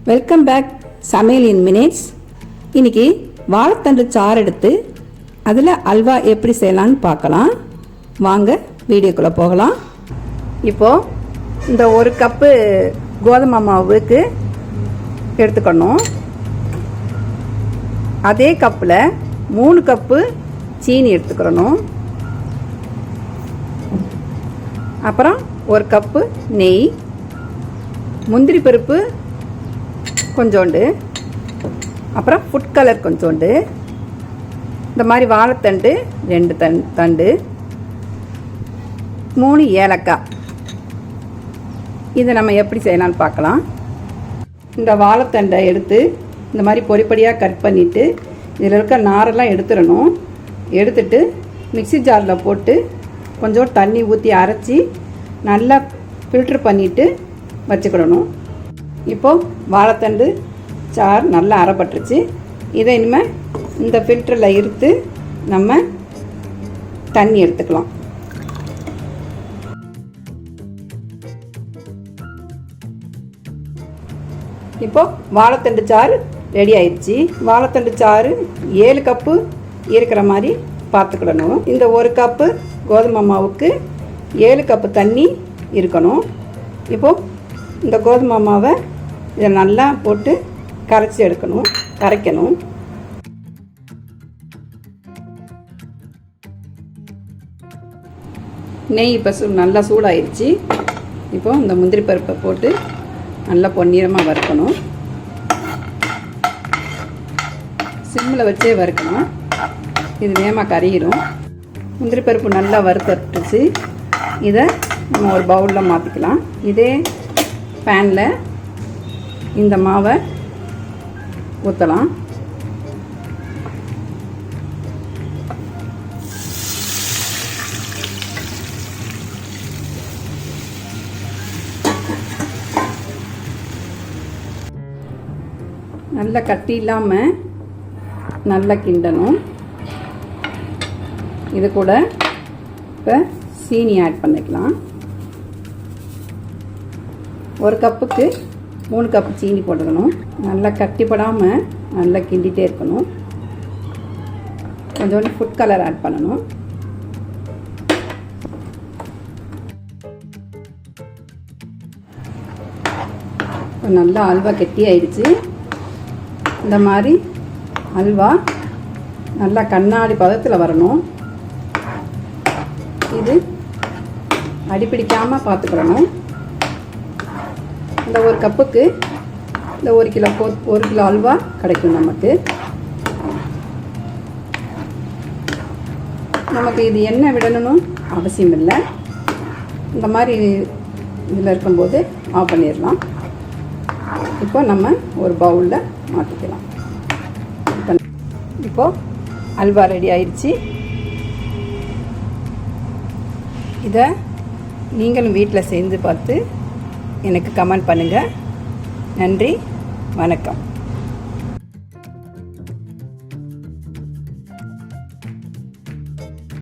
Welcome back சமையல் இன் minutes. இன்றைக்கி வாழைத்தண்டு சாறு எடுத்து அதில் அல்வா எப்படி செய்யலான்னு பார்க்கலாம். வாங்க வீடியோக்குள்ளே போகலாம். இப்போது இந்த ஒரு கப்பு கோதுமை மாவுக்கு எடுத்துக்கணும். அதே கப்பில் 3 கப்பு சீனி எடுத்துக்கிறணும். அப்புறம் 1 கப்பு நெய், முந்திரி பருப்பு கொஞ்சோண்டு, அப்புறம் ஃபுட் கலர் கொஞ்சோண்டு, இந்த மாதிரி வாழைத்தண்டு 2 தண்டு, 3 ஏலக்காய். இதை நம்ம எப்படி செய்யலாம்னு பார்க்கலாம். இந்த வாழைத்தண்டை எடுத்து இந்த மாதிரி பொடிப்படியாக கட் பண்ணிவிட்டு இதில் இருக்க நாரெல்லாம் எடுத்துடணும். எடுத்துட்டு மிக்ஸி ஜாரில் போட்டு கொஞ்சம் தண்ணி ஊற்றி அரைச்சி நல்லா ஃபில்ட்ரு பண்ணிவிட்டு வச்சுக்கிடணும். இப்போது வாழைத்தண்டு சாறு நல்லா அரைப்பட்டுருச்சு. இதை இனிமேல் இந்த ஃபில்டரில் இருத்து நம்ம தண்ணி எடுத்துக்கலாம். இப்போது வாழைத்தண்டு சாறு ரெடி ஆயிடுச்சு. வாழைத்தண்டு சாறு 7 கப்பு இருக்கிற மாதிரி பார்த்துக்கிடணும். இந்த 1 கப்பு கோதுமை மாவுக்கு 7 கப்பு தண்ணி இருக்கணும். இப்போது இந்த கோதுமை மாவை இதை நல்லா போட்டு கரைக்கணும். நெய் இப்போ நல்லா சூடாயிருச்சு. இப்போ இந்த முந்திரி பருப்பை போட்டு நல்லா பொன்னிறமாக வறுக்கணும். சிம்மில் வச்சே வறுக்கணும். இது வேகமாக கறியிடும். முந்திரி பருப்பு நல்லா வறுத்துட்டுச்சு. இதை நம்ம ஒரு பவுலில் மாற்றிக்கலாம். இதே பேனில் இந்த மாவை ஊற்றலாம். நல்லா கட்டி இல்லாமல் நல்லா கிண்டணும். இது கூட இப்போ சீனி ஆட் பண்ணிக்கலாம். 1 கப்புக்கு 3 கப்பு சீனி போட்டுக்கணும். நல்லா கட்டிப்படாமல் நல்லா கிண்டிகிட்டே இருக்கணும். கொஞ்சோண்டு ஃபுட் கலர் ஆட் பண்ணணும். நல்லா அல்வா கெட்டி ஆயிடுச்சு. இந்த மாதிரி அல்வா நல்லா கண்ணாடி பதத்தில் வரணும். இது அடிப்பிடிக்காமல் பார்த்துக்கிடணும். இந்த 1 கப்புக்கு இந்த 1 கிலோ அல்வா கிடைக்கும் நமக்கு. இது எண்ணெய் விடணும்னு அவசியம் இல்லை. இந்த மாதிரி இதில் இருக்கும்போது ஆஃப் பண்ணிடலாம். இப்போ நம்ம ஒரு பவுலில் மாற்றிக்கலாம். இப்போது அல்வா ரெடி ஆயிடுச்சு. இதை நீங்களும் வீட்டில் செஞ்சு பார்த்து எனக்கு கமெண்ட் பண்ணுங்கள். நன்றி, வணக்கம்.